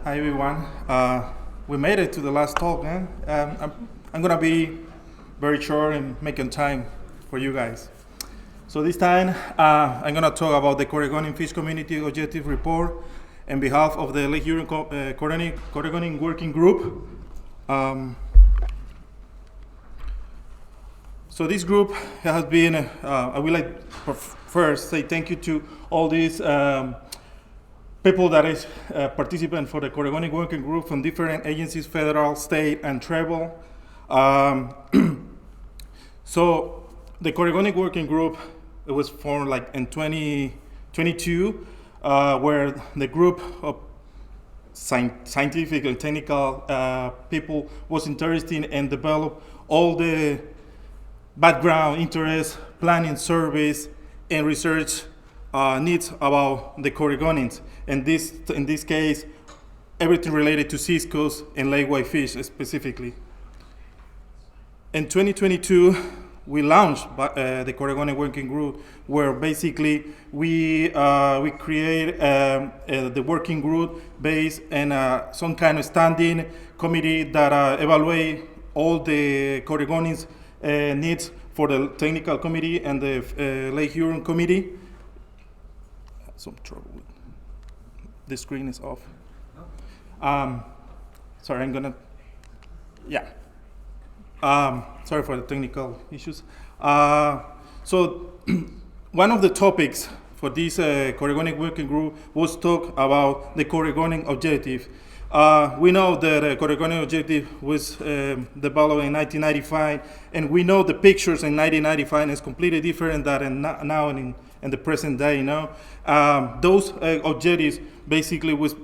Hi everyone. We made it to the last talk, man. I'm gonna be very short and making time for you guys. So this time, I'm gonna talk about the Coregonine Fish Community Objective Report on behalf of the Lake Huron Coregonine Working Group. So this group has been, I would like to first say thank you to all these people that is participant for the Coregonine Working Group from different agencies, federal, state, and tribal. So the Coregonine Working Group, it was formed like in 2022, where the group of scientific and technical people was interested and developed all the background, interest, planning, surveys, and research needs about the Coregonines. And in this case, everything related to ciscos and lake whitefish specifically. In 2022, we launched the Coregonine Working Group, where basically we create the working group based on some kind of standing committee that evaluate all the Coregonines needs for the technical committee and the Lake Huron committee. Some trouble with the screen is off. Sorry, I'm gonna, yeah. Sorry for the technical issues. So one of the topics for this Coregonine Working Group was talk about the Coregonine objective. We know that the Coregonine objective was developed in 1995, and we know the pictures in 1995 is completely different than now in the present day. You know, those objectives basically was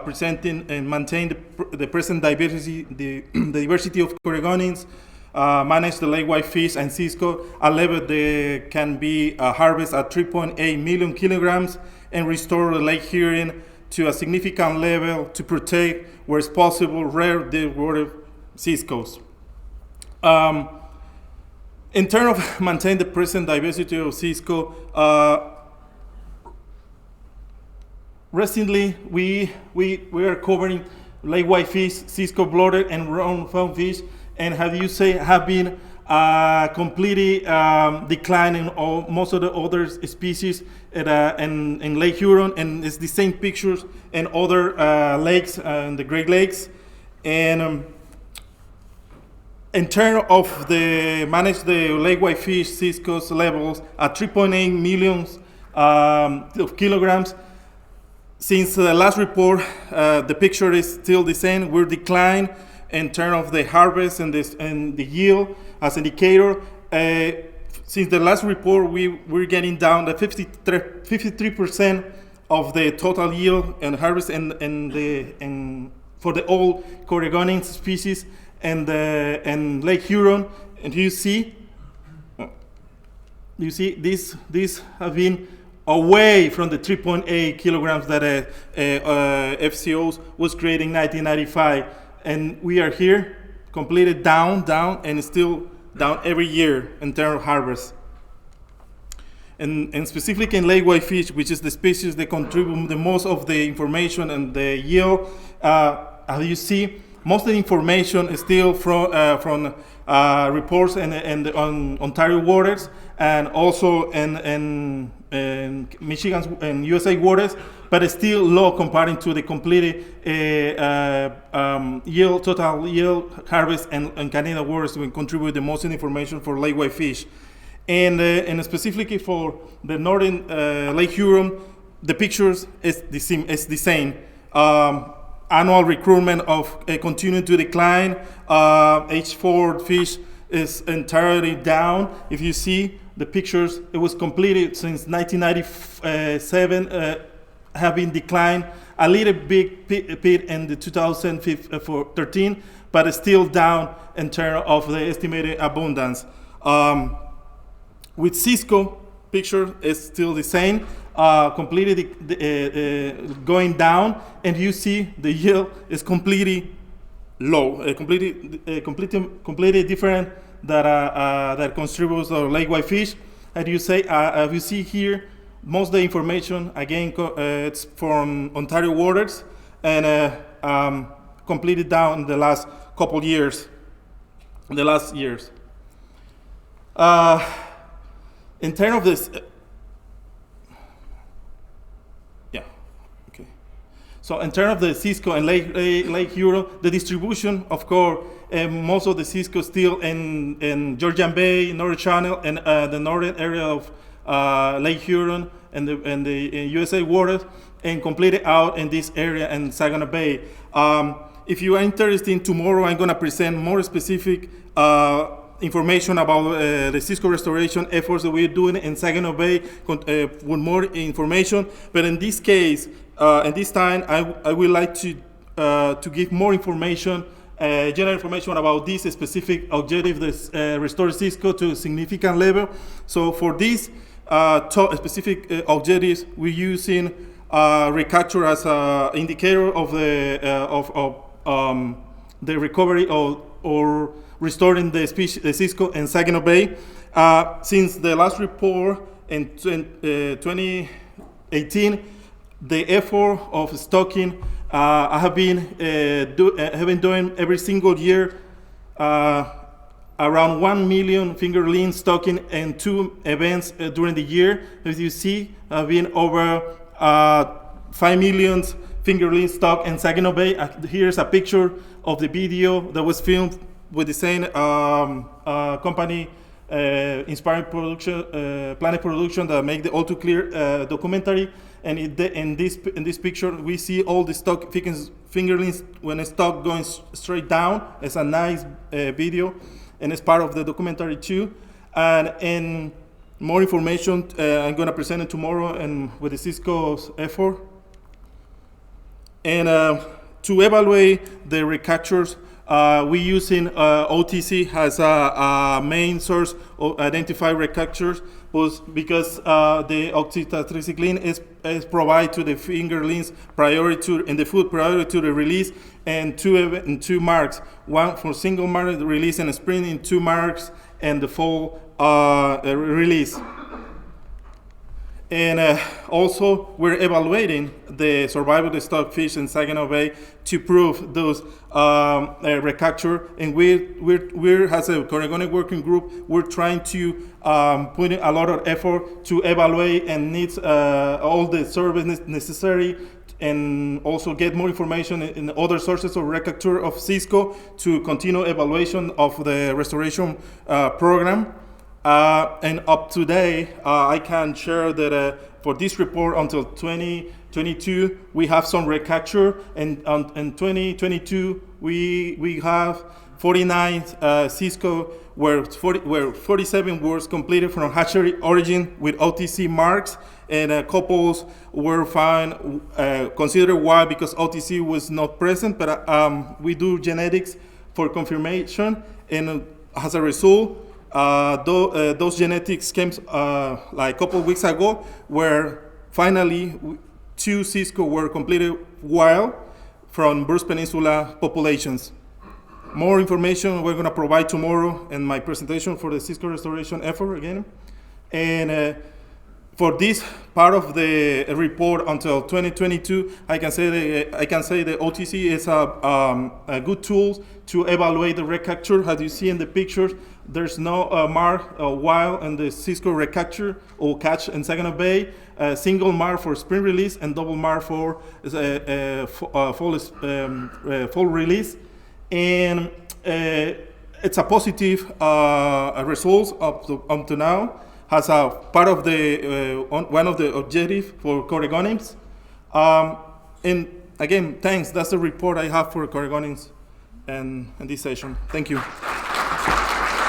presenting and maintain the present diversity, the diversity of Coregonines, manage the lake whitefish and cisco at level that can be harvest at 3.8 million kilograms, and restore the Lake Huron to a significant level to protect, where it's possible, rare deep water ciscos. In terms of maintain the present diversity of cisco, recently we are covering lake whitefish, cisco bloated, and round fish, and have been completely declining most of the other species in Lake Huron, and it's the same pictures in other lakes, in the Great Lakes. And in terms of the manage the lake whitefish ciscos levels at 3.8 million of kilograms. Since the last report, the picture is still the same. We're declined in terms of the harvest and the yield as indicator. Since the last report, we're getting down to 53% of the total yield and harvest for the all Coregonine species and Lake Huron. And you see this have been away from the 3.8 kilograms that FCOs was creating in 1995, and we are here completely down, and still down every year in terms of harvest. And specifically in lake whitefish, which is the species that contribute the most of the information and the yield, as you see, most of the information is still from reports on Ontario waters, and also in Michigan and USA waters, but it's still low compared to the complete yield, total yield, harvest, and Canada waters will contribute the most information for lake whitefish. And specifically for the northern Lake Huron, the pictures is the same. Annual recruitment of continuing to decline. H4 fish is entirely down. If you see the pictures, it was completed since 1997, have been declined a little bit in the 2013, but it's still down in terms of the estimated abundance. With cisco, picture is still the same, completely going down, and you see the yield is completely low, completely different that contributes to lake whitefish. And you see here, most of the information again it's from Ontario waters, and completed down in the last couple years, in the last years. In terms of this, So in terms of the Cisco and Lake Huron, the distribution, of course, most of the Cisco still in Georgian Bay, Northern Channel, and the northern area of Lake Huron and the USA waters, and completed out in this area in Saginaw Bay. If you are interested, tomorrow I'm going to present more specific information about the Cisco restoration efforts that we're doing in Saginaw Bay with more information. But in this case, in this time, I would like to give more information, general information about this specific objective, this restore Cisco to a significant level. So for these specific objectives, we're using recapture as an indicator of the recovery or restoring the Cisco in Saginaw Bay. Since the last report in 2018, the effort of stocking I have been doing every single year around 1 million fingerling stocking in 2 events during the year. As you see, I've been over 5 million fingerling stock in Saginaw Bay. Here's a picture of the video that was filmed with the same company, Inspiring Production, Planet Production, that make the All Too Clear documentary. And in this picture, we see all the stock fingerlings when a stock going straight down. It's a nice video, and it's part of the documentary too. And in more information, I'm going to present it tomorrow and with the Cisco's effort. And to evaluate the recaptures, we using OTC as a main source of identified recaptures, because the oxytetracycline is provided to the fingerlings prior to in the food prior to the release, and two marks, one for single mark release in the spring, in 2 marks and the fall release. And also, we're evaluating the survival of the stockfish in Saginaw Bay to prove those recapture. And we're as a Coregonine working group, we're trying to put in a lot of effort to evaluate and needs all the service necessary, and also get more information in other sources of recapture of Cisco to continue evaluation of the restoration program. And up to date, I can share that for this report until 2022, we have some recapture, and in 2022, we have 49 Cisco, where 47 was completed from hatchery origin with OTC marks, and couples were found, considered wild because OTC was not present, but we do genetics for confirmation, and as a result, those genetics came like a couple of weeks ago, where finally 2 Cisco were completed wild from Bruce Peninsula populations. More information we're going to provide tomorrow in my presentation for the Cisco restoration effort again. And for this part of the report until 2022, I can say the OTC is a good tool to evaluate the recapture. As you see in the pictures, there's no mark wild in the Cisco recapture or catch in Saginaw Bay. Single mark for spring release and double mark for fall release. And it's a positive result up to now. As a part of the one of the objectives for Coregonines. And again, thanks. That's the report I have for Coregonines and this session. Thank you.